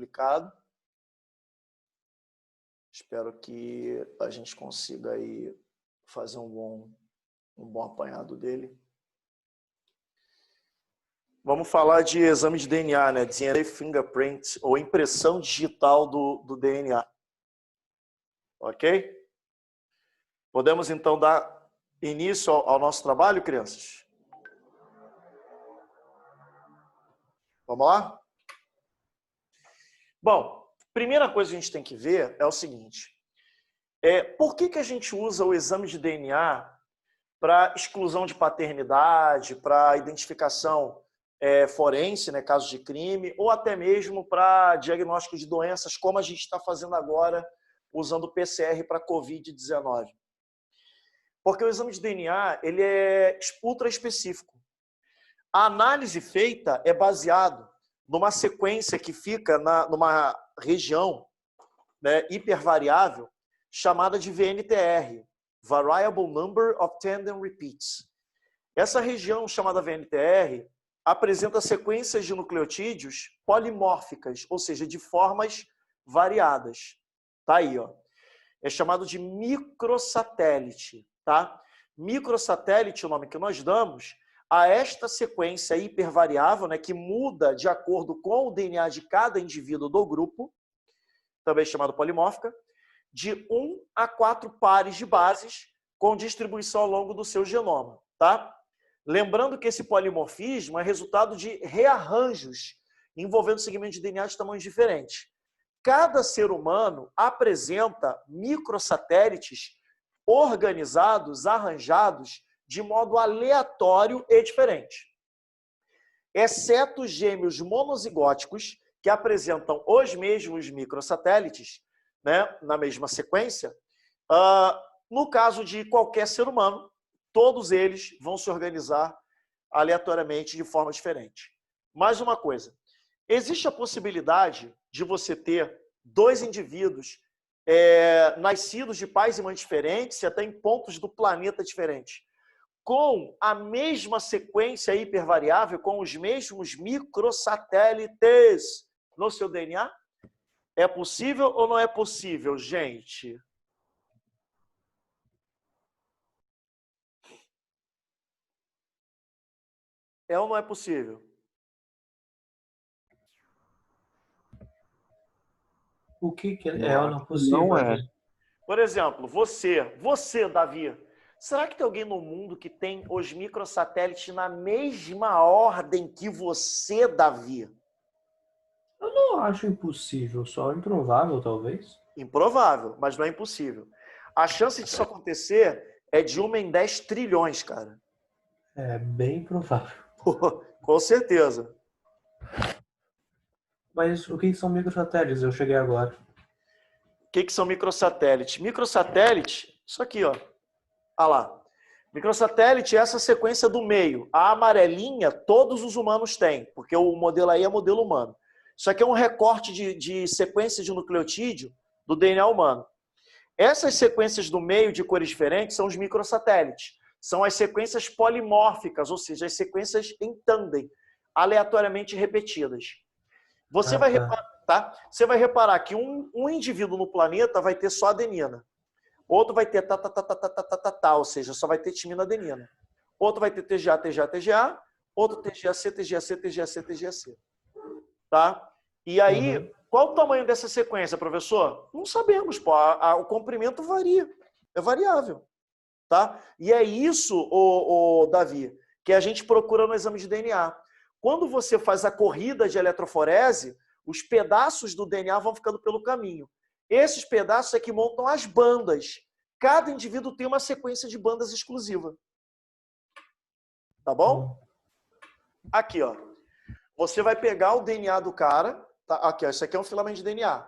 publicado. Espero que a gente consiga aí fazer um bom apanhado dele. Vamos falar de exame de DNA, né? DNA fingerprint, ou impressão digital do DNA. Ok? Podemos, então, dar início ao nosso trabalho, crianças? Vamos lá? Bom, primeira coisa que a gente tem que ver é o seguinte. Por que a gente usa o exame de DNA para exclusão de paternidade, para identificação forense, né, casos de crime, ou até mesmo para diagnóstico de doenças, como a gente está fazendo agora, usando o PCR para Covid-19? Porque o exame de DNA ele é ultra específico. A análise feita é baseado numa sequência que fica numa região, né, hipervariável, chamada de VNTR, Variable Number of Tandem Repeats. Essa região chamada VNTR apresenta sequências de nucleotídeos polimórficas, ou seja, de formas variadas. Tá aí, ó. É chamado de microsatélite, tá? Microsatélite, o nome que nós damos a esta sequência hipervariável, né, que muda de acordo com o DNA de cada indivíduo do grupo, também chamado polimórfica, de 1 a 4 pares de bases com distribuição ao longo do seu genoma, tá? Lembrando que esse polimorfismo é resultado de rearranjos envolvendo segmentos de DNA de tamanhos diferentes. Cada ser humano apresenta microsatélites organizados, arranjados de modo aleatório e diferente. Exceto gêmeos monozigóticos, que apresentam os mesmos microsatélites, né, na mesma sequência, no caso de qualquer ser humano, todos eles vão se organizar aleatoriamente de forma diferente. Mais uma coisa, existe a possibilidade de você ter dois indivíduos nascidos de pais e mães diferentes e até em pontos do planeta diferentes, com a mesma sequência hipervariável, com os mesmos microsatélites no seu DNA? É possível ou não é possível, gente? É ou não é possível? O que é ou não possível? Não é. Por exemplo, você, Davi, será que tem alguém no mundo que tem os microsatélites na mesma ordem que você, Davi? Eu não acho impossível, só improvável, talvez. Improvável, mas não é impossível. A chance disso acontecer é de 1 em 10 trilhões, cara. É bem provável. Com certeza. Mas o que são microsatélites? Eu cheguei agora. O que são microsatélites? Microsatélite, isso aqui, ó. Olha lá. Microsatélite é essa sequência do meio. A amarelinha, todos os humanos têm, porque o modelo aí é modelo humano. Isso aqui é um recorte de sequência de nucleotídeo do DNA humano. Essas sequências do meio de cores diferentes são os microsatélites. São as sequências polimórficas, ou seja, as sequências em tandem, aleatoriamente repetidas. Você vai reparar, tá? Você vai reparar que um indivíduo no planeta vai ter só adenina. Outro vai ter ou seja, só vai ter timina adenina. Outro vai ter TGA, TGA, TGA. Outro TGAC, TGAC, TGAC, TGAC. Tá? E aí, qual o tamanho dessa sequência, professor? Não sabemos, pô. O comprimento varia. É variável. Tá? E é isso, Davi, que a gente procura no exame de DNA. Quando você faz a corrida de eletroforese, os pedaços do DNA vão ficando pelo caminho. Esses pedaços é que montam as bandas. Cada indivíduo tem uma sequência de bandas exclusiva. Tá bom? Aqui, ó. Você vai pegar o DNA do cara. Tá? Aqui, ó. Isso aqui é um filamento de DNA.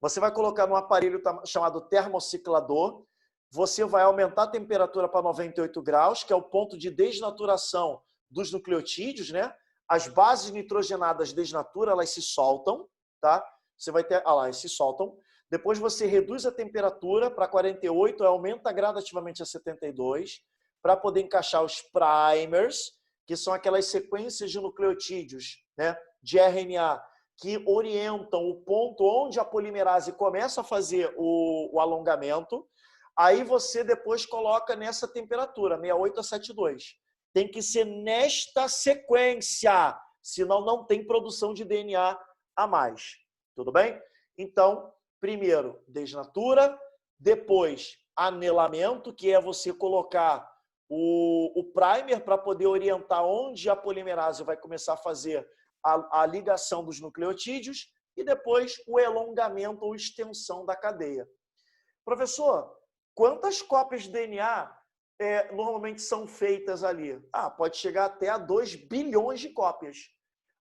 Você vai colocar num aparelho chamado termociclador. Você vai aumentar a temperatura para 98 graus, que é o ponto de desnaturação dos nucleotídeos, né? As bases nitrogenadas desnaturam, elas se soltam, tá? Você vai ter, lá, elas se soltam. Depois você reduz a temperatura para 48, aumenta gradativamente a 72, para poder encaixar os primers, que são aquelas sequências de nucleotídeos, né, de RNA, que orientam o ponto onde a polimerase começa a fazer o alongamento. Aí você depois coloca nessa temperatura, 68 a 72. Tem que ser nesta sequência, senão não tem produção de DNA a mais. Tudo bem? Então, primeiro, desnatura, depois anelamento, que é você colocar o primer para poder orientar onde a polimerase vai começar a fazer a ligação dos nucleotídeos, e depois o elongamento ou extensão da cadeia. Professor, quantas cópias de DNA normalmente são feitas ali? Pode chegar até a 2 bilhões de cópias.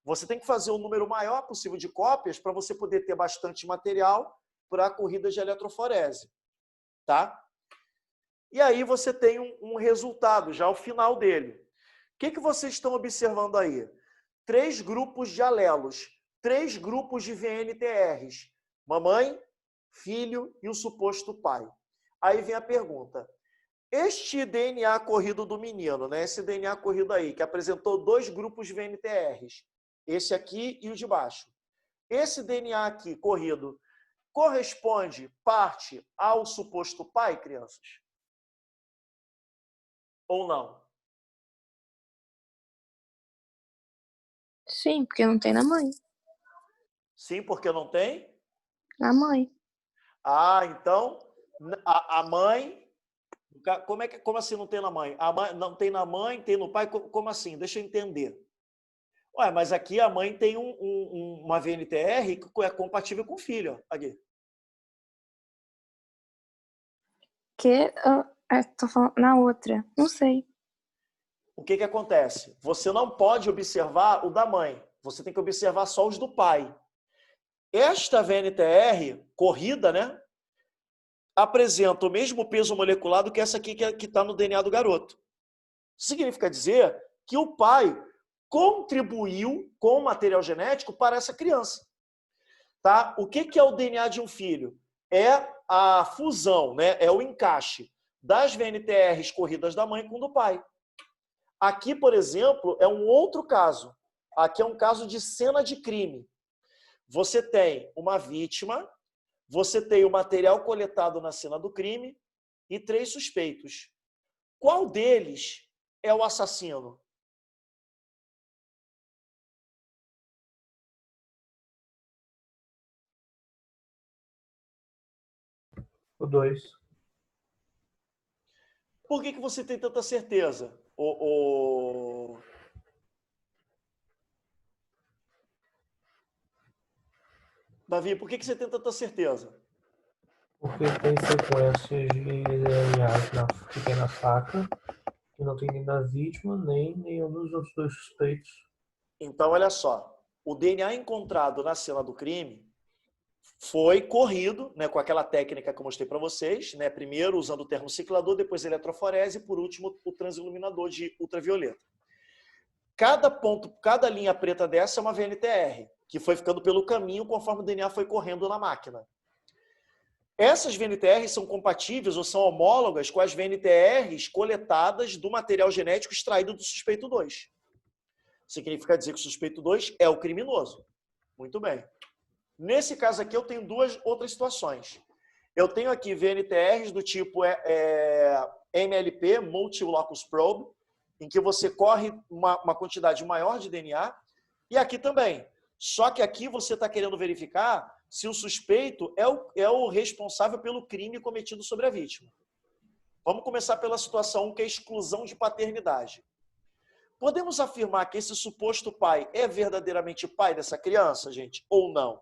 Você tem que fazer o número maior possível de cópias para você poder ter bastante material para a corrida de eletroforese. Tá? E aí você tem um resultado, já ao final dele. O que vocês estão observando aí? 3 grupos de alelos, 3 grupos de VNTRs. Mamãe, filho e o suposto pai. Aí vem a pergunta. Este DNA corrido do menino, né? Esse DNA corrido aí, que apresentou 2 grupos de VNTRs, esse aqui e o de baixo. Esse DNA aqui corrido corresponde parte ao suposto pai, crianças? Ou não? Sim, porque não tem na mãe. Sim, porque não tem? Na mãe. Então, a mãe... Como assim não tem na mãe? A mãe não tem na mãe, tem no pai? Como assim? Deixa eu entender. Ué, mas aqui a mãe tem uma VNTR que é compatível com o filho. Ó, aqui. Tô falando na outra. Não sei. O que acontece? Você não pode observar o da mãe. Você tem que observar só os do pai. Esta VNTR, corrida, né? Apresenta o mesmo peso molecular do que essa aqui que está no DNA do garoto. Significa dizer que o pai contribuiu com o material genético para essa criança. Tá? O que é o DNA de um filho? É a fusão, né? É o encaixe das VNTRs corridas da mãe com do pai. Aqui, por exemplo, é um outro caso. Aqui é um caso de cena de crime. Você tem uma vítima, você tem o material coletado na cena do crime e 3 suspeitos. Qual deles é o assassino? O 2. Por que você tem tanta certeza? Davi, por que você tem tanta certeza? Porque tem sequências de DNA que tem na faca, que não tem nem da vítima, nem nenhum dos outros 2 suspeitos. Então, olha só. O DNA encontrado na cena do crime foi corrido, né, com aquela técnica que eu mostrei para vocês, né, primeiro usando o termociclador, depois eletroforese e, por último, o transiluminador de ultravioleta. Cada linha preta dessa é uma VNTR, que foi ficando pelo caminho conforme o DNA foi correndo na máquina. Essas VNTRs são compatíveis ou são homólogas com as VNTRs coletadas do material genético extraído do suspeito 2. Significa dizer que o suspeito 2 é o criminoso. Muito bem. Nesse caso aqui, eu tenho 2 outras situações. Eu tenho aqui VNTRs do tipo MLP, Multi-Locus Probe, em que você corre uma quantidade maior de DNA, e aqui também. Só que aqui você está querendo verificar se o suspeito é o responsável pelo crime cometido sobre a vítima. Vamos começar pela situação 1, que é a exclusão de paternidade. Podemos afirmar que esse suposto pai é verdadeiramente pai dessa criança, gente, ou não?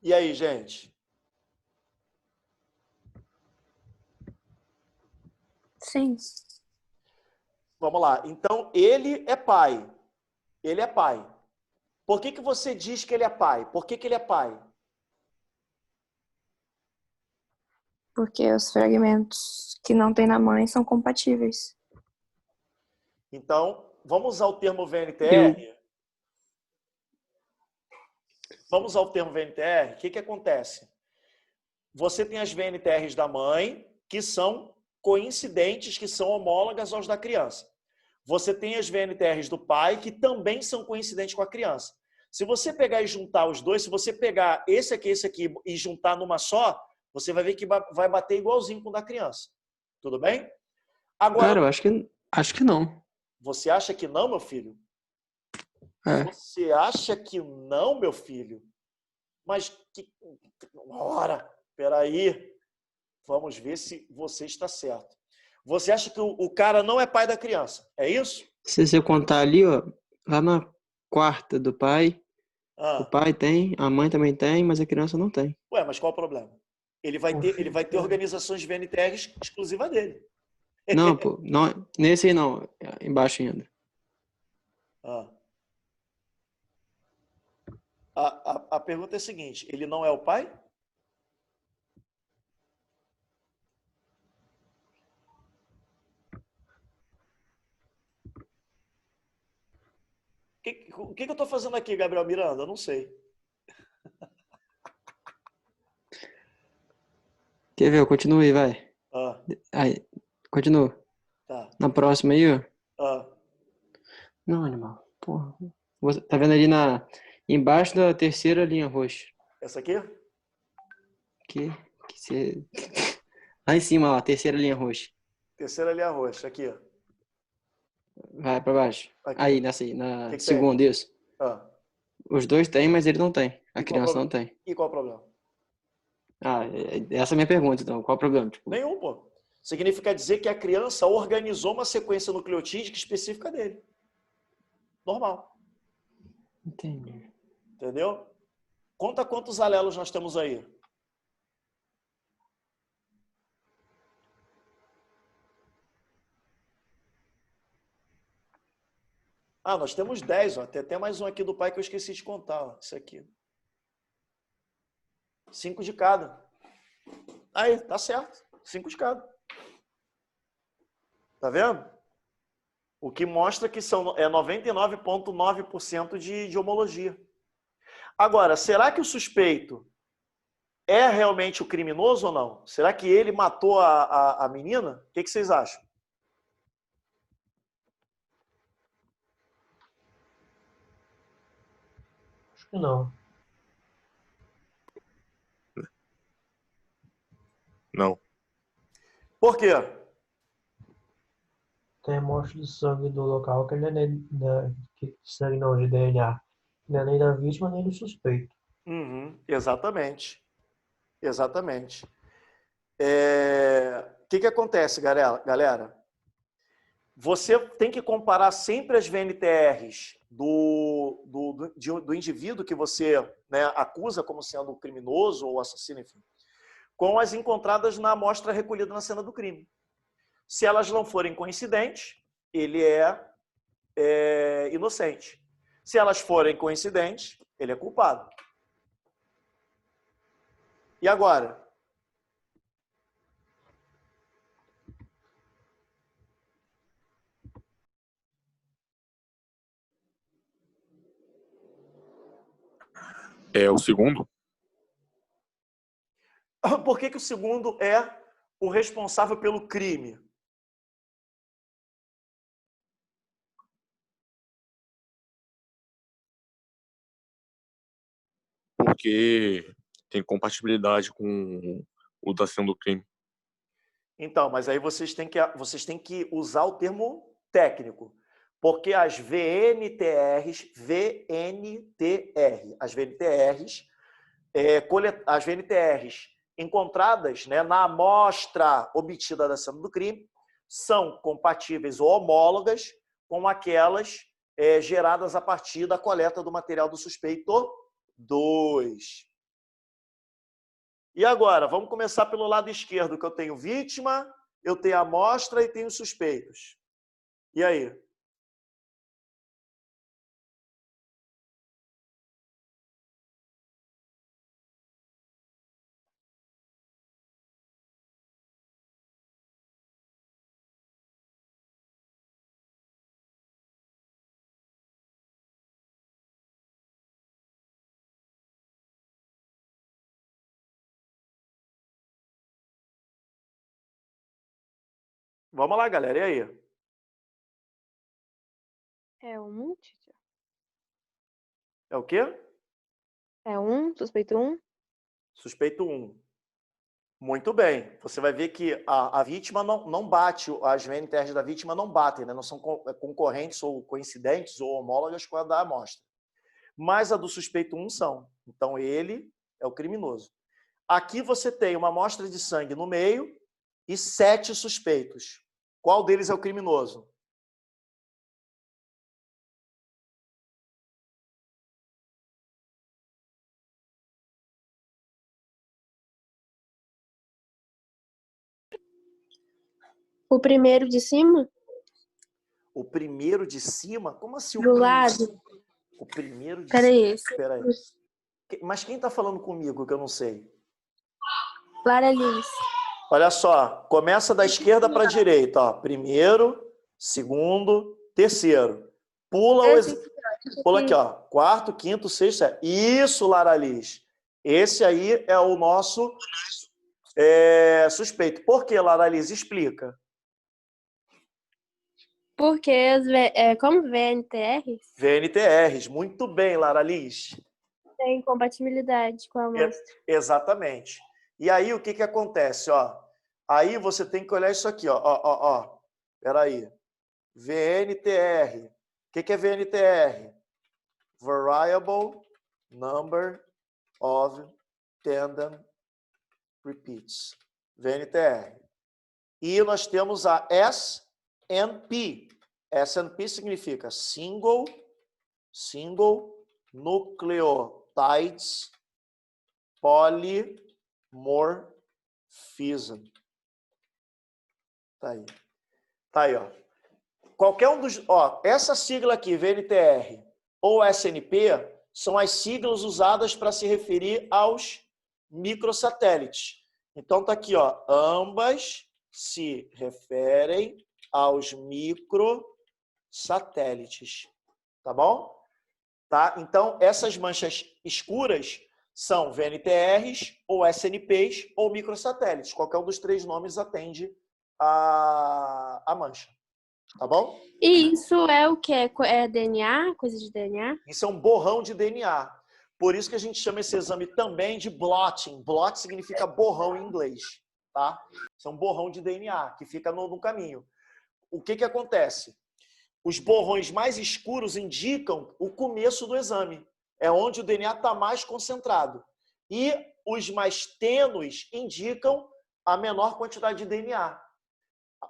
E aí, gente? Sim. Vamos lá. Então, ele é pai. Ele é pai. Por que você diz que ele é pai? Por que ele é pai? Porque os fragmentos que não tem na mãe são compatíveis. Então, vamos usar o termo Eu, VNTR? Vamos ao termo VNTR? O que acontece? Você tem as VNTRs da mãe, que são coincidentes, que são homólogas aos da criança. Você tem as VNTRs do pai, que também são coincidentes com a criança. Se você pegar e juntar os dois, se você pegar esse aqui e juntar numa só, você vai ver que vai bater igualzinho com o da criança. Tudo bem? Agora, cara, eu acho que não. você acha que não, meu filho? É. Você acha que não, meu filho? Mas que... Ora, peraí. Vamos ver se você está certo. Você acha que o cara não é pai da criança? É isso? Se você contar ali, ó, lá na quarta do pai, o Ah, pai tem, a mãe também tem, mas a criança não tem. ué, mas qual o problema? Ele vai ter organizações de VNTRs exclusiva dele. Não, pô, não, nesse aí não, é embaixo ainda. Ah. A pergunta é a seguinte: ele não é o pai? O que eu estou fazendo aqui, Gabriel Miranda? Eu não sei. Quer ver? Continue, vai. Ah, Aí, continua. tá. Na próxima aí, ó. Ah, Não, animal. Porra. Você tá vendo ali embaixo da terceira linha roxa. essa aqui? Que você... Lá em cima, ó, terceira linha roxa. Terceira linha roxa, aqui. Vai pra baixo. Aqui. Aí, nessa aí, O na que tem? segunda, isso. Ah, Os dois têm, mas ele não tem. A e qual o criança não problema? tem. E qual o problema? Ah, essa é a minha pergunta, então. Qual o problema? Tipo, Nenhum, pô. Significa dizer que a criança organizou uma sequência nucleotídica específica dele. Normal. entendi. Entendeu? Conta quantos alelos nós temos aí. Ah, nós temos 10, ó. Tem até mais um aqui do pai que eu esqueci de contar, ó. Esse aqui. 5 de cada. Aí, tá certo. 5 de cada. Tá vendo? O que mostra que é 99,9% de homologia. Agora, será que o suspeito é realmente o criminoso ou não? Será que ele matou a menina? O que vocês acham? Acho que não. Não. Por quê? Tem amostra de sangue do local que não é nem sangue não, de DNA. Não é nem da vítima nem do suspeito. Uhum, exatamente. Exatamente. O que acontece, galera? Você tem que comparar sempre as VNTRs do indivíduo que você, né, acusa como sendo criminoso ou assassino, enfim, com as encontradas na amostra recolhida na cena do crime. Se elas não forem coincidentes, ele é inocente. Se elas forem coincidentes, ele é culpado. E agora? É o segundo? Por que o segundo é o responsável pelo crime? Porque tem compatibilidade com o da cena do crime. Então, mas aí vocês têm que usar o termo técnico. Porque as as VNTRs encontradas, né, na amostra obtida da cena do crime são compatíveis ou homólogas com aquelas geradas a partir da coleta do material do suspeito 2. E agora, vamos começar pelo lado esquerdo, que eu tenho vítima, eu tenho amostra e tenho suspeitos. E aí? Vamos lá, galera. E aí? É um, teacher? É o quê? É um, suspeito um? Suspeito 1. Muito bem. Você vai ver que a vítima não bate, as VNTRs da vítima não batem, né? Não são concorrentes ou coincidentes ou homólogas com a da amostra. Mas a do suspeito 1 são. Então, ele é o criminoso. Aqui você tem uma amostra de sangue no meio e 7 suspeitos. Qual deles é o criminoso? O primeiro de cima? O primeiro de cima? Como assim Do lado? O primeiro de Peraí, cima? esse. Peraí. Mas quem está falando comigo que eu não sei? Lara Liz. Olha só, começa da esquerda para a direita. Ó. Primeiro, segundo, terceiro. Pula aqui, ó. Quarto, quinto, sexto, sétimo. Isso, Lara Liz. Esse aí é o nosso suspeito. Por que, Lara Liz? Explica. Porque como VNTRs VNTRs. Muito bem, Lara Liz. tem compatibilidade com a amostra. Exatamente. E aí, o que acontece? Ó? Aí você tem que olhar isso aqui. Ó. Peraí. VNTR. O que é VNTR? Variable Number of Tandem Repeats. VNTR. E nós temos a SNP. SNP significa Single Nucleotides Polymorphism. Tá aí, ó. Qualquer um dos... Ó, essa sigla aqui, VNTR ou SNP, são as siglas usadas para se referir aos microsatélites. Então, tá aqui, ó. Ambas se referem aos microsatélites. Tá bom? Tá? Então, essas manchas escuras são VNTRs ou SNPs ou microsatélites. Qualquer um dos 3 nomes atende a mancha. Tá bom? E isso é o que? É DNA? Coisa de DNA? Isso é um borrão de DNA. Por isso que a gente chama esse exame também de blotting. Blot significa borrão em inglês. Tá? Isso é um borrão de DNA que fica no caminho. O que acontece? Os borrões mais escuros indicam o começo do exame. É onde o DNA está mais concentrado. E os mais tênues indicam a menor quantidade de DNA.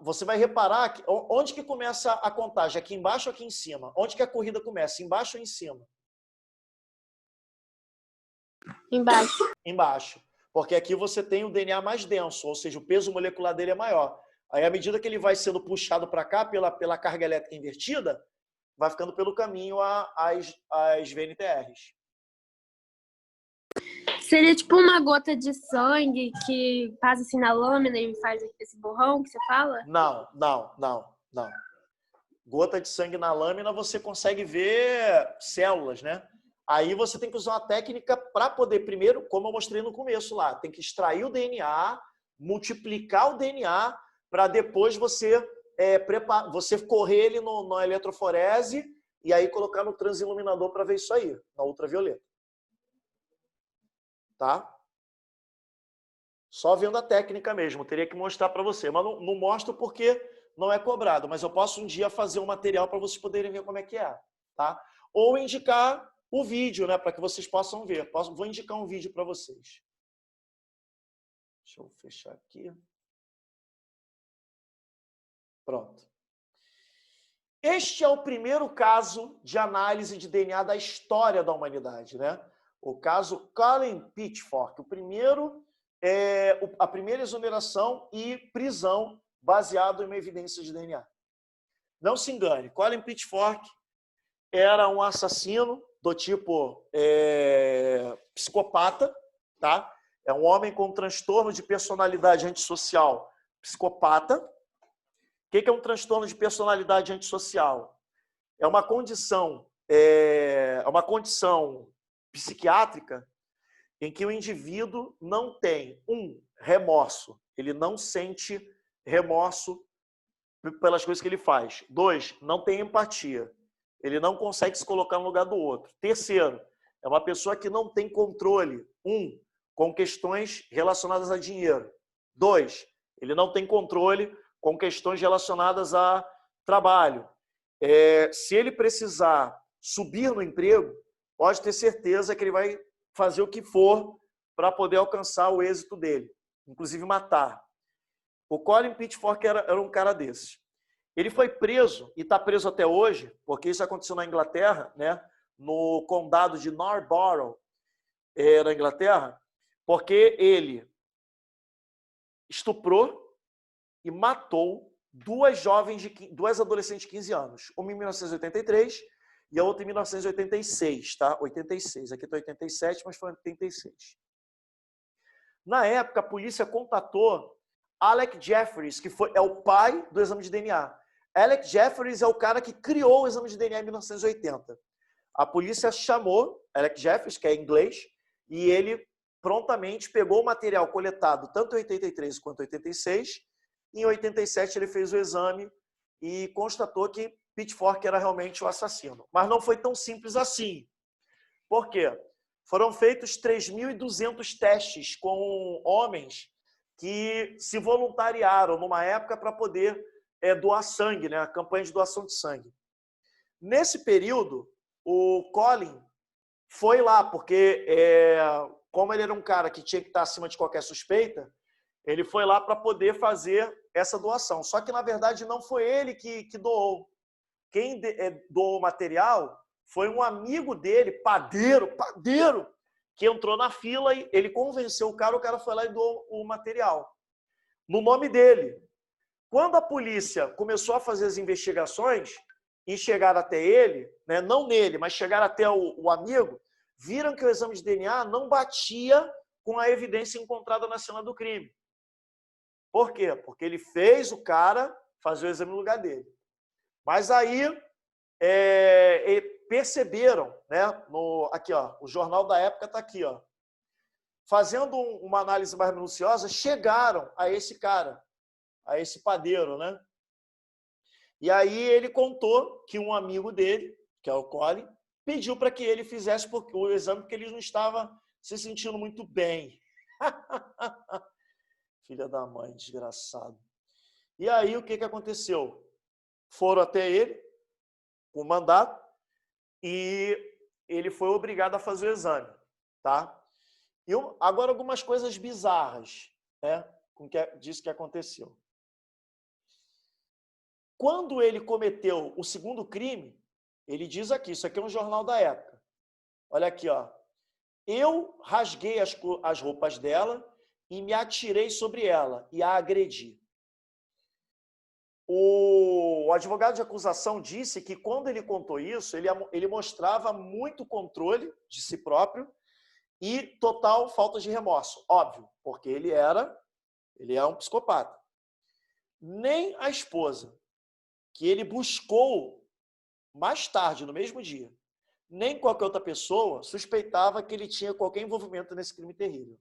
Você vai reparar que, onde que começa a contagem? Aqui embaixo ou aqui em cima? Onde que a corrida começa? Embaixo ou em cima? Embaixo. Embaixo. Porque aqui você tem o DNA mais denso, ou seja, o peso molecular dele é maior. Aí, à medida que ele vai sendo puxado para cá pela carga elétrica invertida, vai ficando pelo caminho as VNTRs. Seria tipo uma gota de sangue que passa assim na lâmina e faz esse borrão que você fala? Não. Gota de sangue na lâmina, você consegue ver células, né? Aí você tem que usar uma técnica para poder, primeiro, como eu mostrei no começo lá, tem que extrair o DNA, multiplicar o DNA, para depois você correr ele na eletroforese e aí colocar no transiluminador para ver isso aí, na ultravioleta. Tá? Só vendo a técnica mesmo, teria que mostrar para você. Mas não mostro porque não é cobrado, mas eu posso um dia fazer um material para vocês poderem ver como é que é. Tá? Ou indicar o vídeo, né, para que vocês possam ver. Vou indicar um vídeo para vocês. Deixa eu fechar aqui. Pronto. Este é o primeiro caso de análise de DNA da história da humanidade, né? O caso Colin Pitchfork, a primeira exoneração e prisão baseado em uma evidência de DNA. Não se engane, Colin Pitchfork era um assassino do tipo psicopata, tá? É um homem com transtorno de personalidade antissocial psicopata. O que é um transtorno de personalidade antissocial? É uma condição psiquiátrica em que o indivíduo não tem remorso. Ele não sente remorso pelas coisas que ele faz. 2, não tem empatia. Ele não consegue se colocar no lugar do outro. Terceiro, é uma pessoa que não tem controle. 1, com questões relacionadas a dinheiro. 2, ele não tem controle com questões relacionadas a trabalho. Se ele precisar subir no emprego, pode ter certeza que ele vai fazer o que for para poder alcançar o êxito dele, inclusive matar. O Colin Pitchfork era um cara desses. Ele foi preso, e está preso até hoje, porque isso aconteceu na Inglaterra, né, no condado de Narborough, na Inglaterra, porque ele estuprou e matou duas adolescentes de 15 anos. Uma em 1983 e a outra em 1986, tá? 86. Aqui está 87, mas foi 86. Na época, a polícia contatou Alec Jeffreys, que é o pai do exame de DNA. Alec Jeffreys é o cara que criou o exame de DNA em 1980. A polícia chamou Alec Jeffreys, que é inglês, e ele prontamente pegou o material coletado tanto em 83 quanto em 86. Em 87 ele fez o exame e constatou que Pitchfork era realmente o assassino. Mas não foi tão simples assim. Por quê? Foram feitos 3.200 testes com homens que se voluntariaram numa época para poder doar sangue, né? A campanha de doação de sangue. Nesse período, o Colin foi lá, porque como ele era um cara que tinha que estar acima de qualquer suspeita, ele foi lá para poder fazer essa doação. Só que, na verdade, não foi ele que doou. Quem doou o material foi um amigo dele, padeiro, que entrou na fila e ele convenceu o cara foi lá e doou o material. No nome dele. Quando a polícia começou a fazer as investigações e chegaram até ele, né, não nele, mas chegaram até o amigo, viram que o exame de DNA não batia com a evidência encontrada na cena do crime. Por quê? Porque ele fez o cara fazer o exame no lugar dele. Mas aí perceberam, né? Aqui, ó, o jornal da época está aqui, ó. Fazendo uma análise mais minuciosa, chegaram a esse cara, a esse padeiro, né? E aí ele contou que um amigo dele, que é o Colin, pediu para que ele fizesse o exame porque ele não estava se sentindo muito bem. Filha da mãe, desgraçado. E aí o que aconteceu? Foram até ele, com mandato, e ele foi obrigado a fazer o exame, tá? E agora algumas coisas bizarras, né? Disso que aconteceu. Quando ele cometeu o segundo crime, ele diz aqui, isso aqui é um jornal da época. Olha aqui, ó. Eu rasguei as roupas dela e me atirei sobre ela e a agredi. O advogado de acusação disse que quando ele contou isso, ele mostrava muito controle de si próprio e total falta de remorso. Óbvio, porque ele é um psicopata. Nem a esposa, que ele buscou mais tarde, no mesmo dia, nem qualquer outra pessoa suspeitava que ele tinha qualquer envolvimento nesse crime terrível.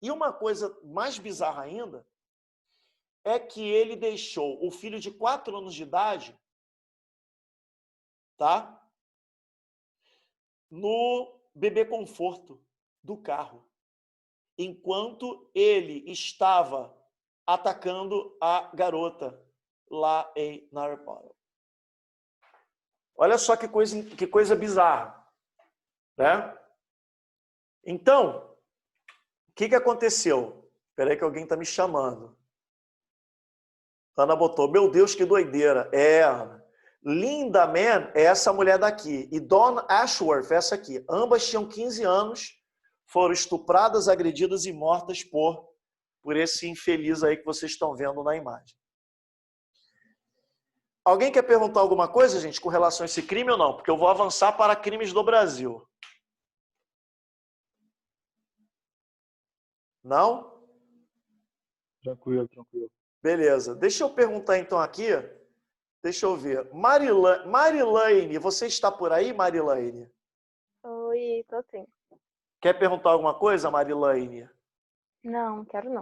E uma coisa mais bizarra ainda é que ele deixou o filho de 4 anos de idade, tá? No bebê conforto do carro, enquanto ele estava atacando a garota lá em Narborough. Olha só que coisa bizarra, né? Então, o que aconteceu? Espera aí que alguém está me chamando. Ana botou, meu Deus, que doideira. Ana. Linda Man é essa mulher daqui. E Dawn Ashworth, essa aqui. Ambas tinham 15 anos, foram estupradas, agredidas e mortas por esse infeliz aí que vocês estão vendo na imagem. Alguém quer perguntar alguma coisa, gente, com relação a esse crime ou não? Porque eu vou avançar para crimes do Brasil. Não? Tranquilo. Beleza. Deixa eu perguntar então aqui. Deixa eu ver. Marilane, você está por aí, Marilane? Oi, tô sim. Quer perguntar alguma coisa, Marilane? Não, quero não.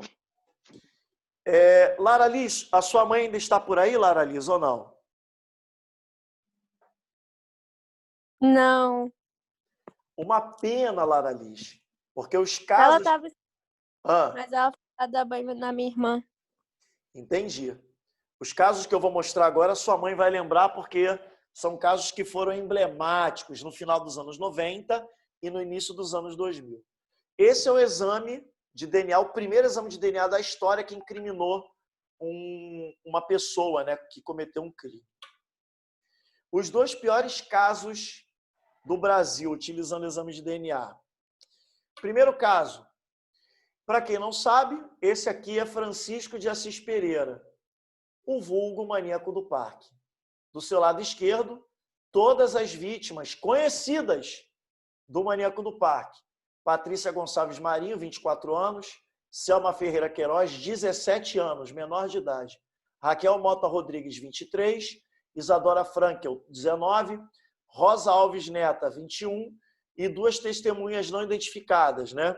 Lara Liz, a sua mãe ainda está por aí, Lara Liz, ou não? Não. Uma pena, Lara Liz, porque os Ela casos... tava, Ah, mas ela foi dar banho na minha irmã. entendi. Os casos que eu vou mostrar agora, sua mãe vai lembrar porque são casos que foram emblemáticos no final dos anos 90 e no início dos anos 2000. Esse é o exame de DNA, o primeiro exame de DNA da história que incriminou uma pessoa, né, que cometeu um crime. Os dois piores casos do Brasil utilizando exames de DNA. Primeiro caso, para quem não sabe, esse aqui é Francisco de Assis Pereira, o vulgo maníaco do parque. Do seu lado esquerdo, todas as vítimas conhecidas do maníaco do parque. Patrícia Gonçalves Marinho, 24 anos. Selma Ferreira Queiroz, 17 anos, menor de idade. Raquel Mota Rodrigues, 23. Isadora Frankel, 19. Rosa Alves Neta, 21. E duas testemunhas não identificadas, né?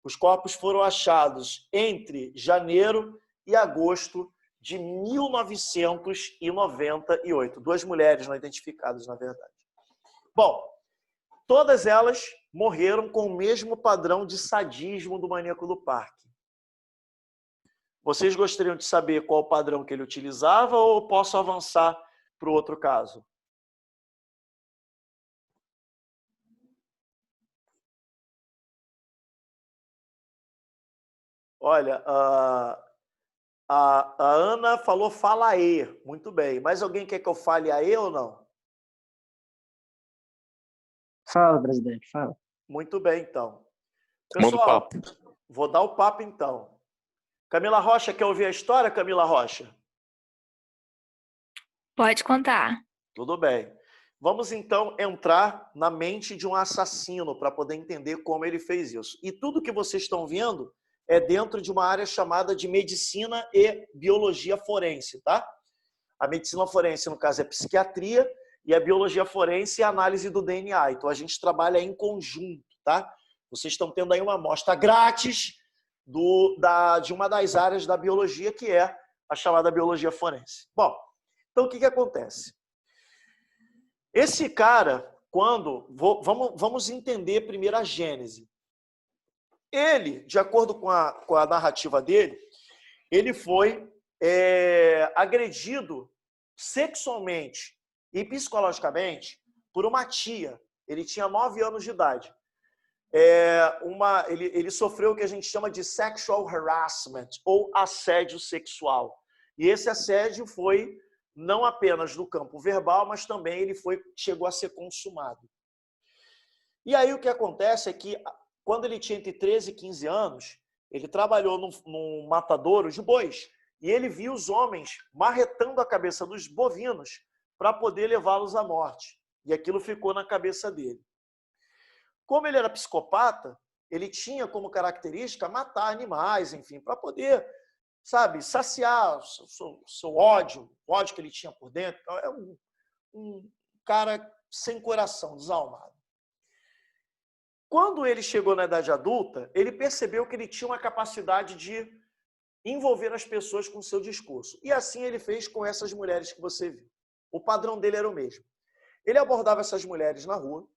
Os corpos foram achados entre janeiro e agosto de 1998. Duas mulheres não identificadas, na verdade. Bom, todas elas morreram com o mesmo padrão de sadismo do maníaco do parque. Vocês gostariam de saber qual o padrão que ele utilizava ou posso avançar para o outro caso? Olha, a Ana falou fala aí. Muito bem. Mas alguém quer que eu fale aí ou não? Fala, presidente, fala. Muito bem, então. Manda o Pessoal, papo. vou dar o papo, então. Camila Rocha, quer ouvir a história, Camila Rocha? Pode contar. Tudo bem. Vamos, então, entrar na mente de um assassino para poder entender como ele fez isso. E tudo que vocês estão vendo é dentro de uma área chamada de medicina e biologia forense, tá? A medicina forense, no caso, é psiquiatria e a biologia forense é a análise do DNA. Então, a gente trabalha em conjunto, tá? Vocês estão tendo aí uma amostra grátis de uma das áreas da biologia, que é a chamada biologia forense. Bom, então o que acontece? Esse cara, vamos entender primeiro a gênese. Ele, de acordo com a narrativa dele, ele foi agredido sexualmente e psicologicamente por uma tia. Ele tinha 9 anos de idade. Ele sofreu o que a gente chama de sexual harassment, ou assédio sexual. E esse assédio foi não apenas no campo verbal, mas também ele chegou a ser consumado. E aí o que acontece é que, quando ele tinha entre 13 e 15 anos, ele trabalhou num matadouro de bois, e ele viu os homens marretando a cabeça dos bovinos para poder levá-los à morte. E aquilo ficou na cabeça dele. Como ele era psicopata, ele tinha como característica matar animais, enfim, para poder, sabe, saciar o seu ódio, o ódio que ele tinha por dentro. Então, é um cara sem coração, desalmado. Quando ele chegou na idade adulta, ele percebeu que ele tinha uma capacidade de envolver as pessoas com o seu discurso. E assim ele fez com essas mulheres que você viu. O padrão dele era o mesmo. Ele abordava essas mulheres na rua,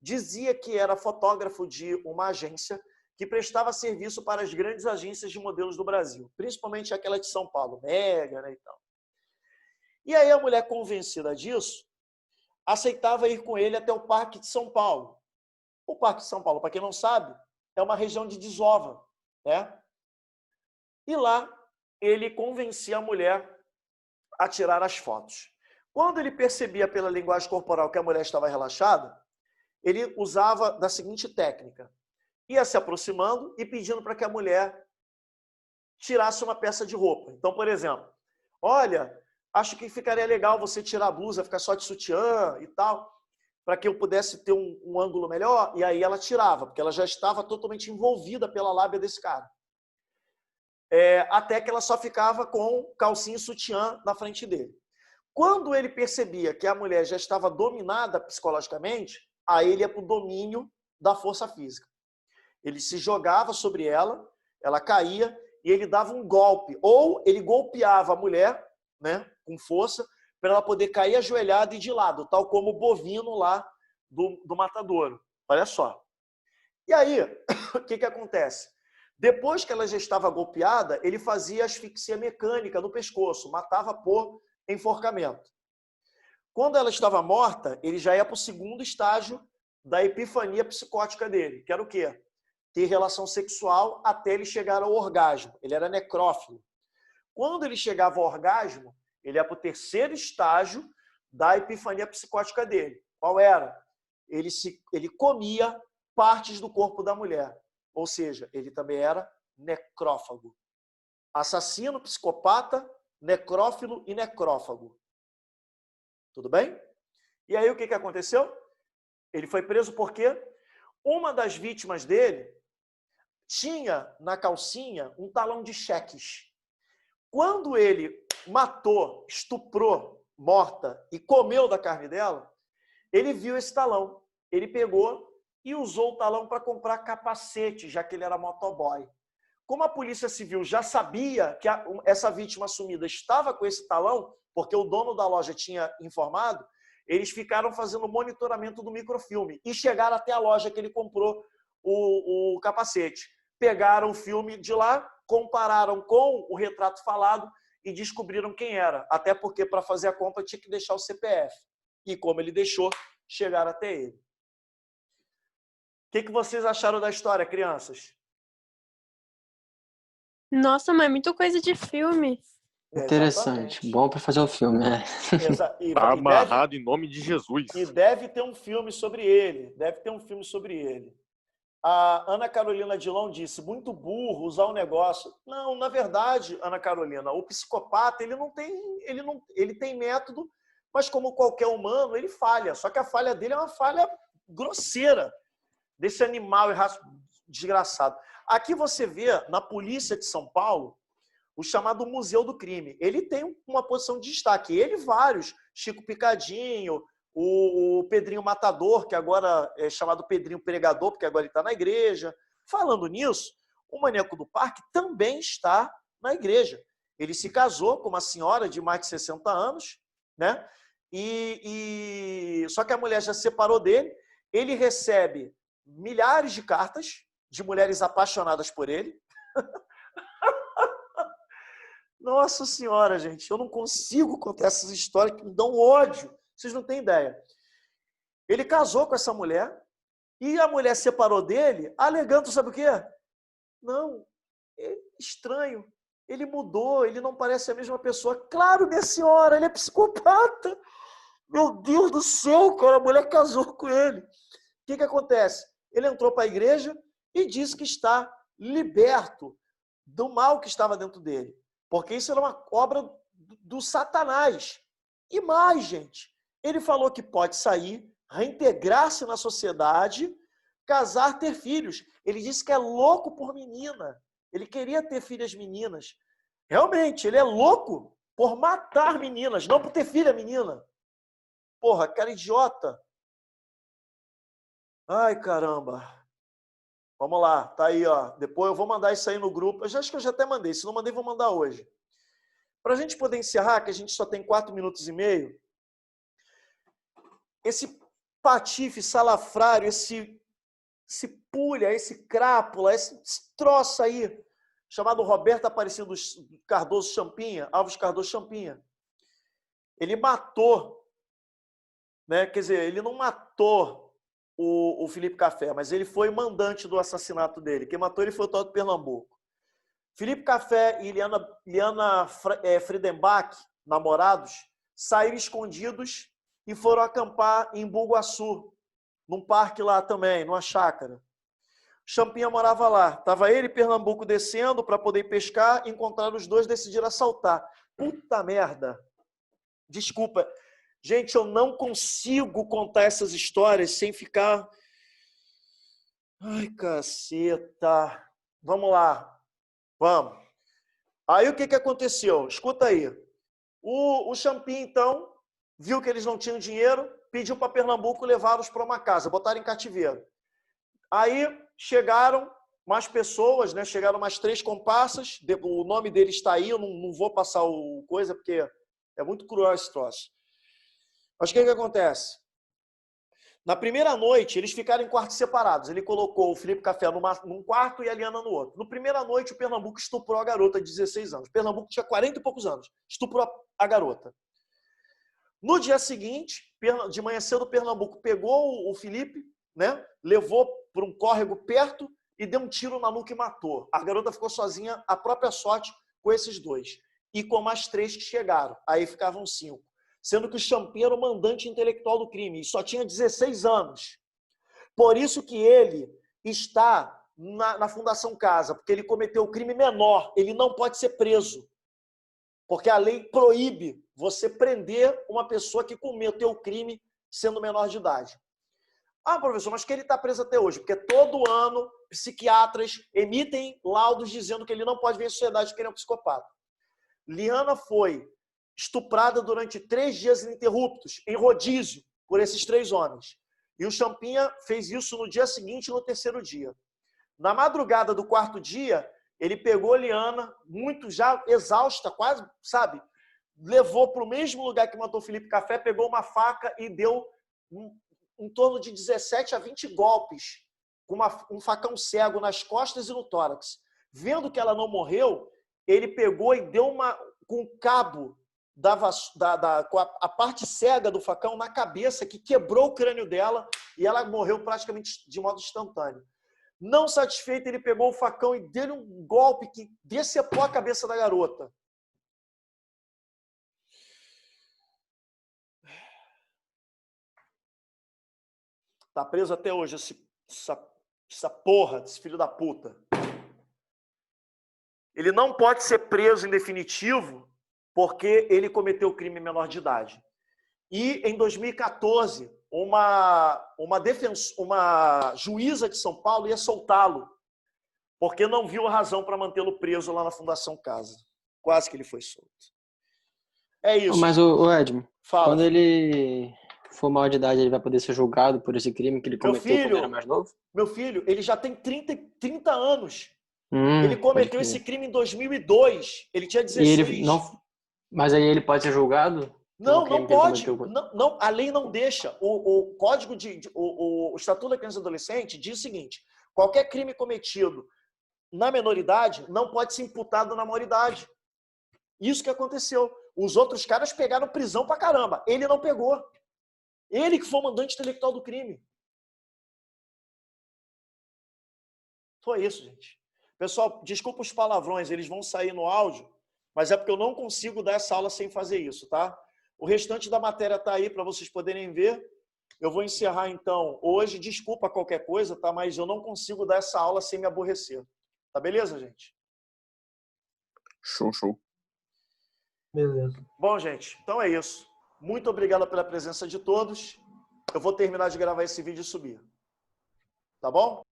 dizia que era fotógrafo de uma agência que prestava serviço para as grandes agências de modelos do Brasil, principalmente aquela de São Paulo, Mega, né, e tal. E aí a mulher, convencida disso, aceitava ir com ele até o Parque de São Paulo. O Parque de São Paulo, para quem não sabe, é uma região de desova, né? E lá ele convencia a mulher a tirar as fotos. Quando ele percebia pela linguagem corporal que a mulher estava relaxada, ele usava da seguinte técnica: ia se aproximando e pedindo para que a mulher tirasse uma peça de roupa. Então, por exemplo, olha, acho que ficaria legal você tirar a blusa, ficar só de sutiã e tal, para que eu pudesse ter um ângulo melhor. E aí ela tirava, porque ela já estava totalmente envolvida pela lábia desse cara. Até que ela só ficava com calcinha e sutiã na frente dele. Quando ele percebia que a mulher já estava dominada psicologicamente, aí ele ia para o domínio da força física. Ele se jogava sobre ela, ela caía, e ele dava um golpe. Ou ele golpeava a mulher, né, com força, para ela poder cair ajoelhada e de lado, tal como o bovino lá do matadouro. Olha só. E aí, o que acontece? Depois que ela já estava golpeada, ele fazia asfixia mecânica no pescoço, matava por enforcamento. Quando ela estava morta, ele já ia para o segundo estágio da epifania psicótica dele, que era o quê? Ter relação sexual até ele chegar ao orgasmo. Ele era necrófilo. Quando ele chegava ao orgasmo, ele ia para o terceiro estágio da epifania psicótica dele. Qual era? Ele comia partes do corpo da mulher. Ou seja, ele também era necrófago. Assassino, psicopata, necrófilo e necrófago. Tudo bem? E aí o que aconteceu? Ele foi preso porque uma das vítimas dele tinha na calcinha um talão de cheques. Quando ele matou, estuprou, morta e comeu da carne dela, ele viu esse talão. Ele pegou e usou o talão para comprar capacete, já que ele era motoboy. Como a Polícia Civil já sabia que essa vítima assumida estava com esse talão, porque o dono da loja tinha informado, eles ficaram fazendo monitoramento do microfilme e chegaram até a loja que ele comprou o capacete. Pegaram o filme de lá, compararam com o retrato falado e descobriram quem era. Até porque para fazer a compra tinha que deixar o CPF. E como ele deixou, chegaram até ele. O que vocês acharam da história, crianças? Nossa, mas é muita coisa de filme. Interessante. Exatamente. Bom para fazer um filme, né? Tá amarrado em nome de Jesus. E deve ter um filme sobre ele. Deve ter um filme sobre ele. A Ana Carolina Dilon disse, muito burro usar o negócio. Não, na verdade, Ana Carolina, o psicopata, ele tem método, mas como qualquer humano, ele falha. Só que a falha dele é uma falha grosseira, desse animal desgraçado. Aqui você vê, na polícia de São Paulo, o chamado Museu do Crime. Ele tem uma posição de destaque. Ele e vários, Chico Picadinho, o Pedrinho Matador, que agora é chamado Pedrinho Pregador, porque agora ele está na igreja. Falando nisso, o Maníaco do Parque também está na igreja. Ele se casou com uma senhora de mais de 60 anos, né? Só que a mulher já se separou dele. Ele recebe milhares de cartas de mulheres apaixonadas por ele. Nossa Senhora, gente, eu não consigo contar essas histórias que me dão ódio. Vocês não têm ideia. Ele casou com essa mulher e a mulher separou dele, alegando, sabe o quê? Não, é estranho. Ele mudou, ele não parece a mesma pessoa. Claro, minha senhora, ele é psicopata. Meu Deus do céu, cara, a mulher casou com ele. O que acontece? Ele entrou para a igreja e disse que está liberto do mal que estava dentro dele. Porque isso era uma obra do Satanás. E mais, gente, ele falou que pode sair, reintegrar-se na sociedade, casar, ter filhos. Ele disse que é louco por menina. Ele queria ter filhas meninas. Realmente, ele é louco por matar meninas, não por ter filha menina. Porra, cara idiota. Ai, caramba. Vamos lá, tá aí, ó. Depois eu vou mandar isso aí no grupo. Eu acho que eu já até mandei. Se não mandei, vou mandar hoje. Para a gente poder encerrar, que a gente só tem 4 minutos e meio, esse patife salafrário, esse pulha, esse crápula, esse troço aí, chamado Roberto Aparecido Cardoso Champinha, Alves Cardoso Champinha, ele matou, né? Quer dizer, ele não matou o Felipe Café, mas ele foi mandante do assassinato dele. Quem matou ele foi o tal do Pernambuco. Felipe Café e Liana Friedenbach, namorados, saíram escondidos e foram acampar em Bugaçu, num parque lá também, numa chácara. Champinha morava lá. Estava ele e Pernambuco descendo para poder pescar, encontraram os dois, decidiram assaltar. Puta merda. Desculpa. Gente, eu não consigo contar essas histórias sem ficar... Ai, caceta. Vamos lá. Vamos. Aí o que aconteceu? Escuta aí. O Champinha, então, viu que eles não tinham dinheiro, pediu para Pernambuco levá-los para uma casa, botaram em cativeiro. Aí chegaram, mais pessoas, né? Chegaram mais 3 comparsas. O nome deles está aí, eu não vou passar o coisa, porque é muito cruel esse troço. Mas o que acontece? Na primeira noite, eles ficaram em quartos separados. Ele colocou o Felipe Café num quarto e a Liana no outro. Na primeira noite, o Pernambuco estuprou a garota de 16 anos. O Pernambuco tinha 40 e poucos anos. Estuprou a garota. No dia seguinte, de manhã cedo, o Pernambuco pegou o Felipe, né? Levou para um córrego perto e deu um tiro na nuca e matou. A garota ficou sozinha, a própria sorte, com esses 2. E com mais 3 que chegaram. Aí ficavam 5. Sendo que o Champinha era o mandante intelectual do crime e só tinha 16 anos. Por isso que ele está na Fundação Casa, porque ele cometeu o crime menor. Ele não pode ser preso. Porque a lei proíbe você prender uma pessoa que cometeu o crime sendo menor de idade. Ah, professor, mas que ele está preso até hoje? Porque todo ano psiquiatras emitem laudos dizendo que ele não pode vir à sociedade porque ele é um psicopata. Liana foi estuprada durante 3 dias ininterruptos, em rodízio, por esses 3 homens. E o Champinha fez isso no dia seguinte e no terceiro dia. Na madrugada do 4º dia, ele pegou Liana, muito já exausta, quase, sabe? Levou para o mesmo lugar que matou Felipe Café, pegou uma faca e deu em torno de 17 a 20 golpes, com um facão cego nas costas e no tórax. Vendo que ela não morreu, ele pegou e deu com o cabo com a parte cega do facão na cabeça, que quebrou o crânio dela e ela morreu praticamente de modo instantâneo. Não satisfeito, ele pegou o facão e deu um golpe que decepou a cabeça da garota. Tá preso até hoje essa porra, esse filho da puta. Ele não pode ser preso em definitivo porque ele cometeu crime menor de idade. E em 2014, uma juíza de São Paulo ia soltá-lo, porque não viu razão para mantê-lo preso lá na Fundação Casa. Quase que ele foi solto. É isso. Mas o Edmo, Fala. quando ele for maior de idade, ele vai poder ser julgado por esse crime que ele cometeu quando era mais novo? Meu filho, ele já tem 30 anos. Ele cometeu esse crime em 2002. Ele tinha 16. Mas aí ele pode ser julgado? Não pode. Não, a lei não deixa. O código o Estatuto da Criança e Adolescente diz o seguinte: qualquer crime cometido na menoridade não pode ser imputado na maioridade. Isso que aconteceu. Os outros caras pegaram prisão pra caramba. Ele não pegou. Ele que foi o mandante intelectual do crime. Foi isso, gente. Pessoal, desculpa os palavrões, eles vão sair no áudio, mas é porque eu não consigo dar essa aula sem fazer isso, tá? O restante da matéria está aí para vocês poderem ver. Eu vou encerrar, então, hoje. Desculpa qualquer coisa, tá? Mas eu não consigo dar essa aula sem me aborrecer. Tá beleza, gente? Show, show. Beleza. Bom, gente, então é isso. Muito obrigado pela presença de todos. Eu vou terminar de gravar esse vídeo e subir. Tá bom?